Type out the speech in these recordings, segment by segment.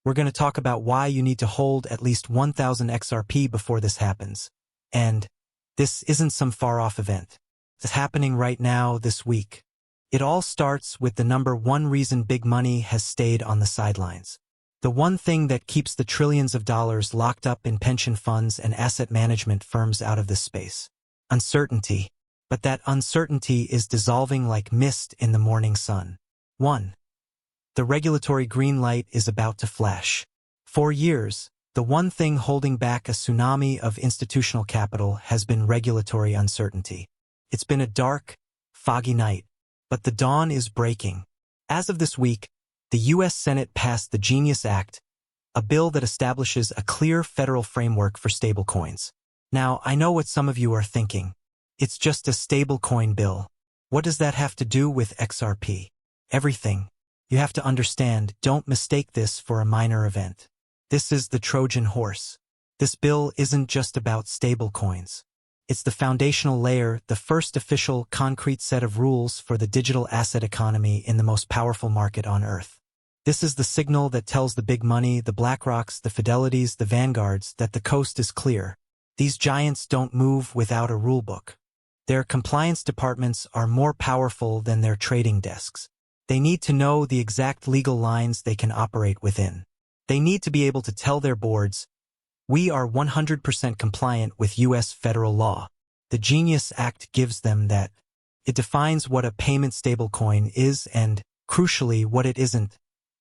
We're going to talk about why you need to hold at least 1,000 XRP before this happens. And this isn't some far-off event. It's happening right now, this week. It all starts with the number one reason big money has stayed on the sidelines. The one thing that keeps the trillions of dollars locked up in pension funds and asset management firms out of this space. Uncertainty. But that uncertainty is dissolving like mist in the morning sun. 1. The regulatory green light is about to flash. For years, the one thing holding back a tsunami of institutional capital has been regulatory uncertainty. It's been a dark, foggy night, but the dawn is breaking. As of this week, the U.S. Senate passed the Genius Act, a bill that establishes a clear federal framework for stablecoins. Now, I know what some of you are thinking. It's just a stablecoin bill. What does that have to do with XRP? Everything. You have to understand, don't mistake this for a minor event. This is the Trojan Horse. This bill isn't just about stablecoins. It's the foundational layer, the first official, concrete set of rules for the digital asset economy in the most powerful market on Earth. This is the signal that tells the big money, the BlackRocks, the Fidelities, the Vanguards, that the coast is clear. These giants don't move without a rulebook. Their compliance departments are more powerful than their trading desks. They need to know the exact legal lines they can operate within. They need to be able to tell their boards, we are 100% compliant with U.S. federal law. The Genius Act gives them that. It defines what a payment stablecoin is and, crucially, what it isn't,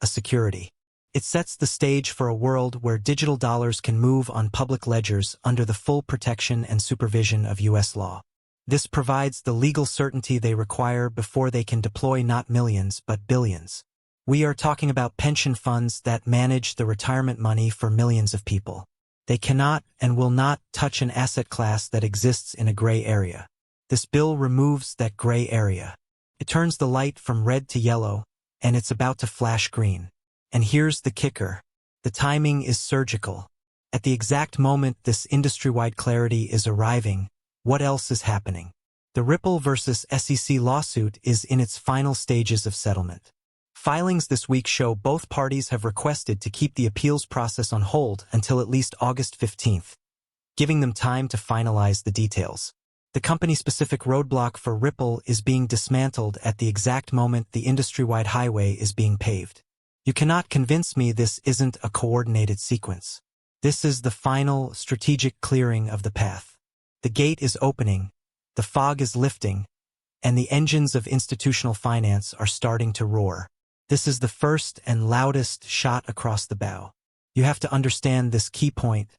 a security. It sets the stage for a world where digital dollars can move on public ledgers under the full protection and supervision of U.S. law. This provides the legal certainty they require before they can deploy not millions but billions. We are talking about pension funds that manage the retirement money for millions of people. They cannot and will not touch an asset class that exists in a gray area. This bill removes that gray area. It turns the light from red to yellow, and it's about to flash green. And here's the kicker. The timing is surgical. At the exact moment this industry-wide clarity is arriving, what else is happening? The Ripple versus SEC lawsuit is in its final stages of settlement. Filings this week show both parties have requested to keep the appeals process on hold until at least August 15th, giving them time to finalize the details. The company-specific roadblock for Ripple is being dismantled at the exact moment the industry-wide highway is being paved. You cannot convince me this isn't a coordinated sequence. This is the final, strategic clearing of the path. The gate is opening, the fog is lifting, and the engines of institutional finance are starting to roar. This is the first and loudest shot across the bow. You have to understand this key point.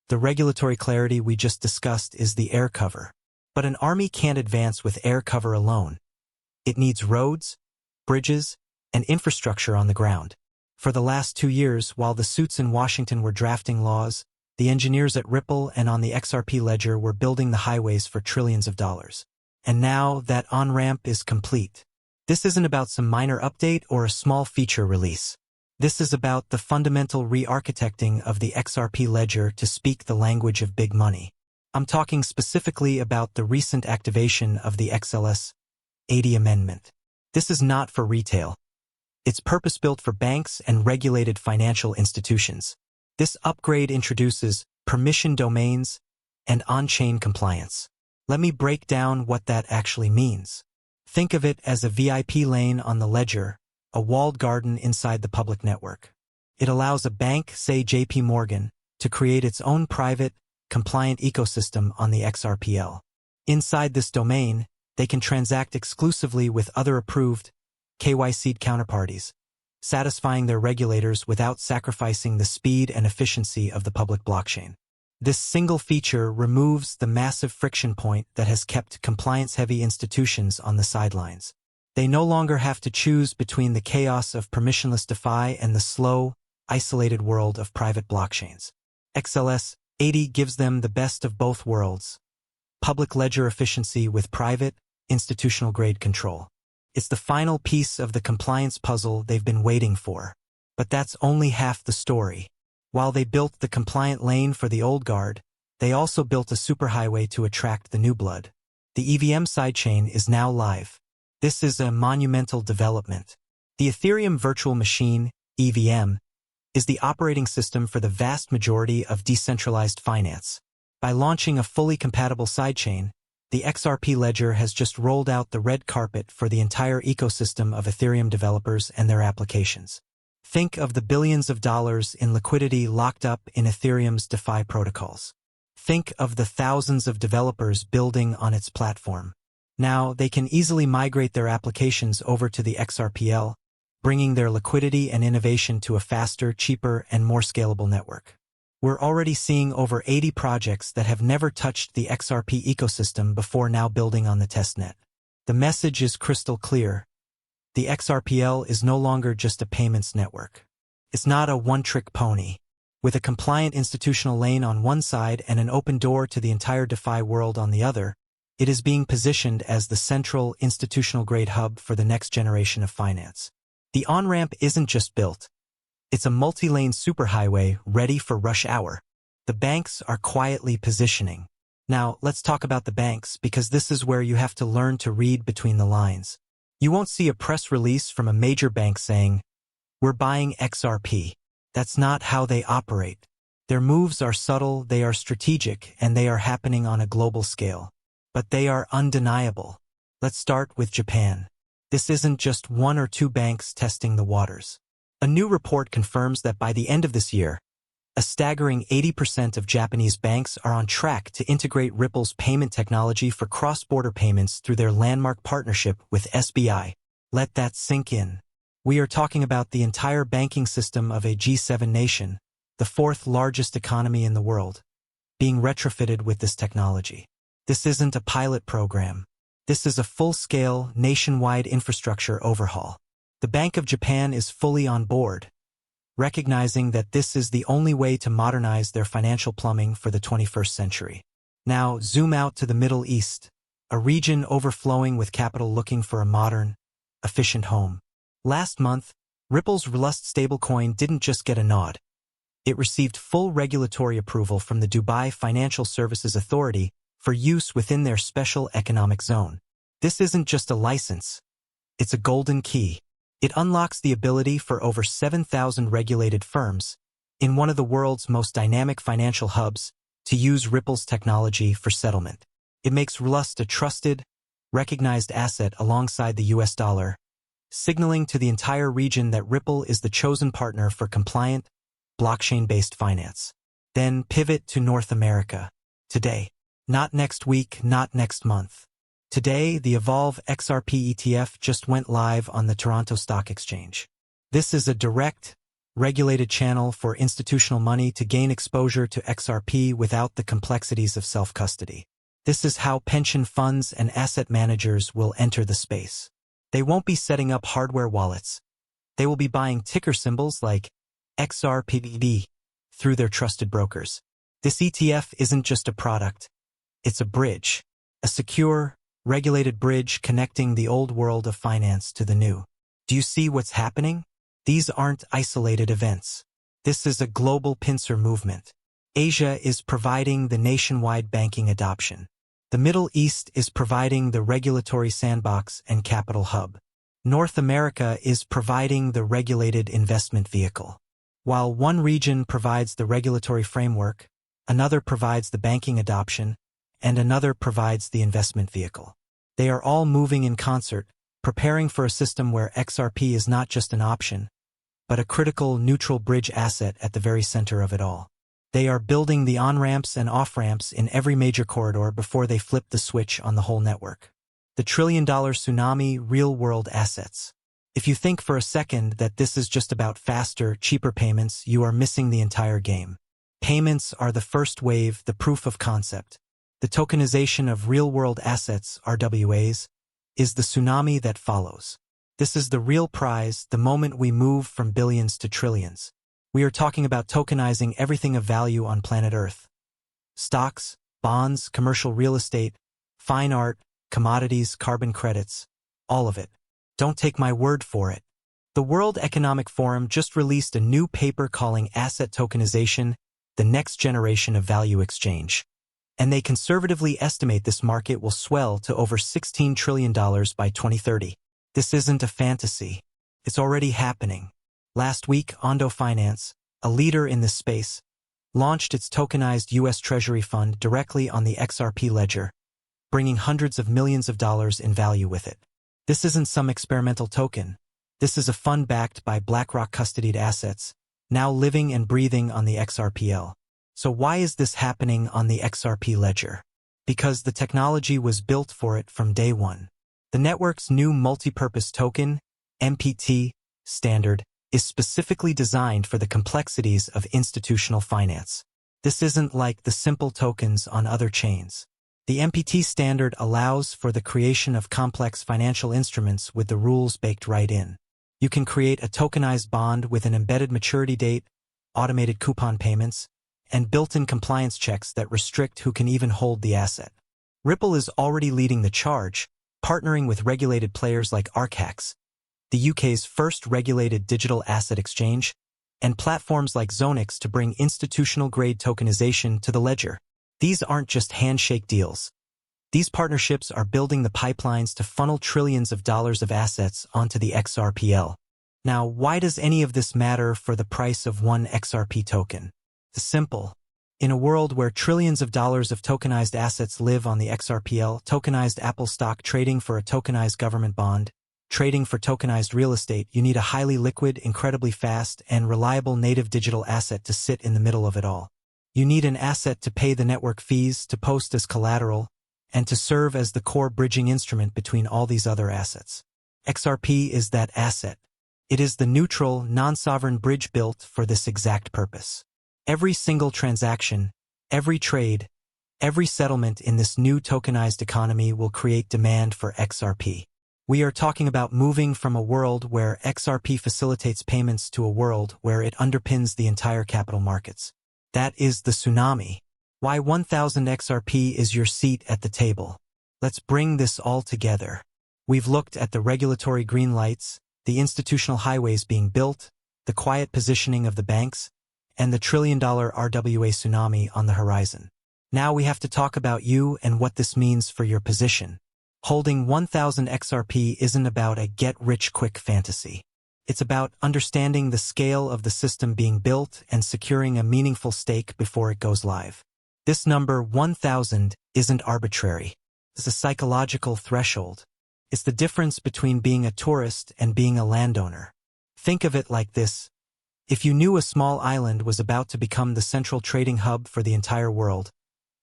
The regulatory clarity we just discussed is the air cover. But an army can't advance with air cover alone. It needs roads, bridges, and infrastructure on the ground. For the last 2 years, while the suits in Washington were drafting laws, the engineers at Ripple and on the XRP Ledger were building the highways for trillions of dollars. And now that on-ramp is complete. This isn't about some minor update or a small feature release. This is about the fundamental re-architecting of the XRP Ledger to speak the language of big money. I'm talking specifically about the recent activation of the XLS 80 amendment. This is not for retail. It's purpose-built for banks and regulated financial institutions. This upgrade introduces permission domains and on-chain compliance. Let me break down what that actually means. Think of it as a VIP lane on the ledger, a walled garden inside the public network. It allows a bank, say JP Morgan, to create its own private, compliant ecosystem on the XRPL. Inside this domain, they can transact exclusively with other approved, KYC'd counterparties, satisfying their regulators without sacrificing the speed and efficiency of the public blockchain. This single feature removes the massive friction point that has kept compliance-heavy institutions on the sidelines. They no longer have to choose between the chaos of permissionless DeFi and the slow, isolated world of private blockchains. XLS 80 gives them the best of both worlds. Public ledger efficiency with private, institutional-grade control. It's the final piece of the compliance puzzle they've been waiting for. But that's only half the story. While they built the compliant lane for the old guard, they also built a superhighway to attract the new blood. The EVM sidechain is now live. This is a monumental development. The Ethereum Virtual Machine, EVM, is the operating system for the vast majority of decentralized finance. By launching a fully compatible sidechain, the XRP Ledger has just rolled out the red carpet for the entire ecosystem of Ethereum developers and their applications. Think of the billions of dollars in liquidity locked up in Ethereum's DeFi protocols. Think of the thousands of developers building on its platform. Now, they can easily migrate their applications over to the XRPL, bringing their liquidity and innovation to a faster, cheaper, and more scalable network. We're already seeing over 80 projects that have never touched the XRP ecosystem before now building on the testnet. The message is crystal clear. The XRPL is no longer just a payments network. It's not a one-trick pony. With a compliant institutional lane on one side and an open door to the entire DeFi world on the other, it is being positioned as the central institutional-grade hub for the next generation of finance. The on-ramp isn't just built. It's a multi-lane superhighway ready for rush hour. The banks are quietly positioning. Now, let's talk about the banks, because this is where you have to learn to read between the lines. You won't see a press release from a major bank saying, "We're buying XRP." That's not how they operate. Their moves are subtle, they are strategic, and they are happening on a global scale. But they are undeniable. Let's start with Japan. This isn't just one or two banks testing the waters. A new report confirms that by the end of this year, a staggering 80% of Japanese banks are on track to integrate Ripple's payment technology for cross-border payments through their landmark partnership with SBI. Let that sink in. We are talking about the entire banking system of a G7 nation, the fourth largest economy in the world, being retrofitted with this technology. This isn't a pilot program. This is a full-scale, nationwide infrastructure overhaul. The Bank of Japan is fully on board, recognizing that this is the only way to modernize their financial plumbing for the 21st century. Now, zoom out to the Middle East, a region overflowing with capital looking for a modern, efficient home. Last month, Ripple's Rust stablecoin didn't just get a nod. It received full regulatory approval from the Dubai Financial Services Authority for use within their special economic zone. This isn't just a license. It's a golden key. It unlocks the ability for over 7,000 regulated firms, in one of the world's most dynamic financial hubs, to use Ripple's technology for settlement. It makes Rust a trusted, recognized asset alongside the US dollar, signaling to the entire region that Ripple is the chosen partner for compliant, blockchain-based finance. Then pivot to North America. Today. Not next week, not next month. Today, the Evolve XRP ETF just went live on the Toronto Stock Exchange. This is a direct, regulated channel for institutional money to gain exposure to XRP without the complexities of self-custody. This is how pension funds and asset managers will enter the space. They won't be setting up hardware wallets. They will be buying ticker symbols like XRPB through their trusted brokers. This ETF isn't just a product. It's a bridge, a secure, regulated bridge connecting the old world of finance to the new. Do you see what's happening? These aren't isolated events. This is a global pincer movement. Asia is providing the nationwide banking adoption. The Middle East is providing the regulatory sandbox and capital hub. North America is providing the regulated investment vehicle. While one region provides the regulatory framework, another provides the banking adoption, and another provides the investment vehicle. They are all moving in concert, preparing for a system where XRP is not just an option, but a critical neutral bridge asset at the very center of it all. They are building the on-ramps and off-ramps in every major corridor before they flip the switch on the whole network. The trillion-dollar tsunami real-world assets. If you think for a second that this is just about faster, cheaper payments, you are missing the entire game. Payments are the first wave, the proof of concept. The tokenization of real-world assets, RWAs, is the tsunami that follows. This is the real prize, the moment we move from billions to trillions. We are talking about tokenizing everything of value on planet Earth. Stocks, bonds, commercial real estate, fine art, commodities, carbon credits, all of it. Don't take my word for it. The World Economic Forum just released a new paper calling asset tokenization the next generation of value exchange. And they conservatively estimate this market will swell to over $16 trillion by 2030. This isn't a fantasy. It's already happening. Last week, Ondo Finance, a leader in this space, launched its tokenized U.S. Treasury fund directly on the XRP Ledger, bringing hundreds of millions of dollars in value with it. This isn't some experimental token. This is a fund backed by BlackRock custodied assets, now living and breathing on the XRPL. So why is this happening on the XRP Ledger? Because the technology was built for it from day one. The network's new multipurpose token, MPT, standard, is specifically designed for the complexities of institutional finance. This isn't like the simple tokens on other chains. The MPT standard allows for the creation of complex financial instruments with the rules baked right in. You can create a tokenized bond with an embedded maturity date, automated coupon payments, and built-in compliance checks that restrict who can even hold the asset. Ripple is already leading the charge, partnering with regulated players like Arcax, the UK's first regulated digital asset exchange, and platforms like Zonix to bring institutional-grade tokenization to the ledger. These aren't just handshake deals. These partnerships are building the pipelines to funnel trillions of dollars of assets onto the XRPL. Now, why does any of this matter for the price of one XRP token? It's simple. In a world where trillions of dollars of tokenized assets live on the XRPL, tokenized Apple stock trading for a tokenized government bond, trading for tokenized real estate, you need a highly liquid, incredibly fast, and reliable native digital asset to sit in the middle of it all. You need an asset to pay the network fees, to post as collateral, and to serve as the core bridging instrument between all these other assets. XRP is that asset. It is the neutral, non-sovereign bridge built for this exact purpose. Every single transaction, every trade, every settlement in this new tokenized economy will create demand for XRP. We are talking about moving from a world where XRP facilitates payments to a world where it underpins the entire capital markets. That is the tsunami. Why 1000 XRP is your seat at the table. Let's bring this all together. We've looked at the regulatory green lights, the institutional highways being built, the quiet positioning of the banks, and the trillion-dollar RWA tsunami on the horizon. Now we have to talk about you and what this means for your position. Holding 1000 XRP isn't about a get-rich-quick fantasy. It's about understanding the scale of the system being built and securing a meaningful stake before it goes live. This number 1000 isn't arbitrary. It's a psychological threshold. It's the difference between being a tourist and being a landowner. Think of it like this. If you knew a small island was about to become the central trading hub for the entire world,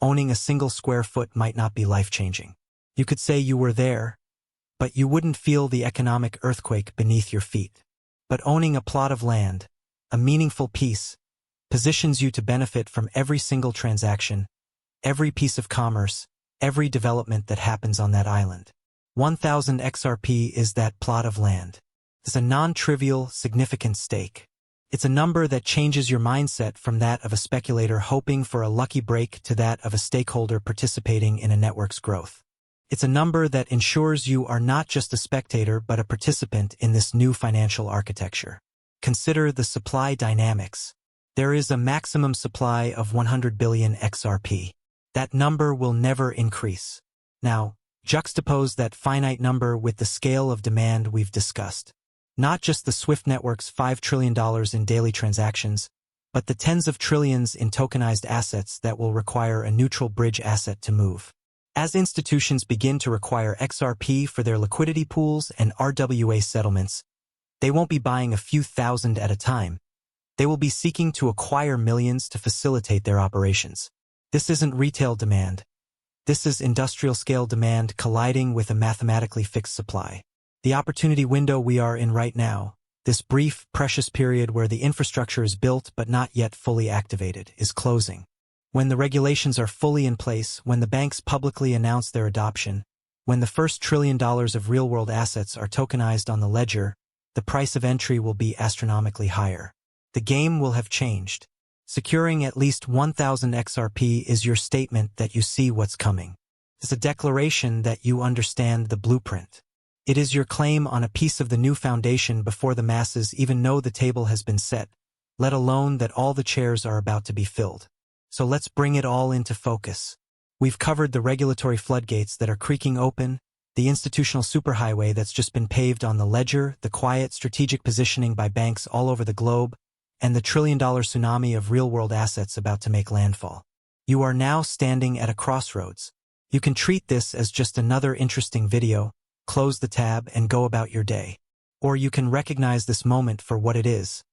owning a single square foot might not be life-changing. You could say you were there, but you wouldn't feel the economic earthquake beneath your feet. But owning a plot of land, a meaningful piece, positions you to benefit from every single transaction, every piece of commerce, every development that happens on that island. 1000 XRP is that plot of land. It's a non-trivial, significant stake. It's a number that changes your mindset from that of a speculator hoping for a lucky break to that of a stakeholder participating in a network's growth. It's a number that ensures you are not just a spectator but a participant in this new financial architecture. Consider the supply dynamics. There is a maximum supply of 100 billion XRP. That number will never increase. Now, juxtapose that finite number with the scale of demand we've discussed. Not just the SWIFT network's $5 trillion in daily transactions, but the tens of trillions in tokenized assets that will require a neutral bridge asset to move. As institutions begin to require XRP for their liquidity pools and RWA settlements, they won't be buying a few thousand at a time. They will be seeking to acquire millions to facilitate their operations. This isn't retail demand. This is industrial-scale demand colliding with a mathematically fixed supply. The opportunity window we are in right now, this brief, precious period where the infrastructure is built but not yet fully activated, is closing. When the regulations are fully in place, when the banks publicly announce their adoption, when the first $1 trillion of real-world assets are tokenized on the ledger, the price of entry will be astronomically higher. The game will have changed. Securing at least 1000 XRP is your statement that you see what's coming. It's a declaration that you understand the blueprint. It is your claim on a piece of the new foundation before the masses even know the table has been set, let alone that all the chairs are about to be filled. So let's bring it all into focus. We've covered the regulatory floodgates that are creaking open, the institutional superhighway that's just been paved on the ledger, the quiet strategic positioning by banks all over the globe, and the trillion-dollar tsunami of real-world assets about to make landfall. You are now standing at a crossroads. You can treat this as just another interesting video, close the tab, and go about your day. Or you can recognize this moment for what it is.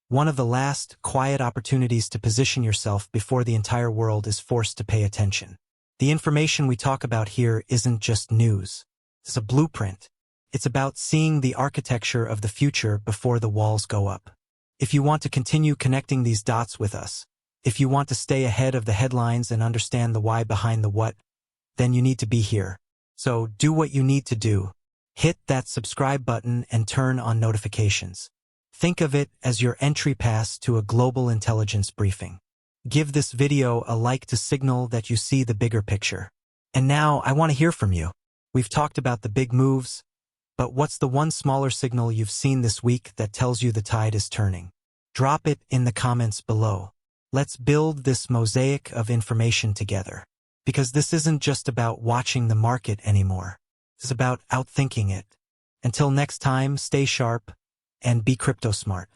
One of the last, quiet opportunities to position yourself before the entire world is forced to pay attention. The information we talk about here isn't just news. It's a blueprint. It's about seeing the architecture of the future before the walls go up. If you want to continue connecting these dots with us, if you want to stay ahead of the headlines and understand the why behind the what, then you need to be here. So do what you need to do. Hit that subscribe button and turn on notifications. Think of it as your entry pass to a global intelligence briefing. Give this video a like to signal that you see the bigger picture. And now I want to hear from you. We've talked about the big moves, but what's the one smaller signal you've seen this week that tells you the tide is turning? Drop it in the comments below. Let's build this mosaic of information together. Because this isn't just about watching the market anymore. It's about outthinking it. Until next time, stay sharp and be crypto smart.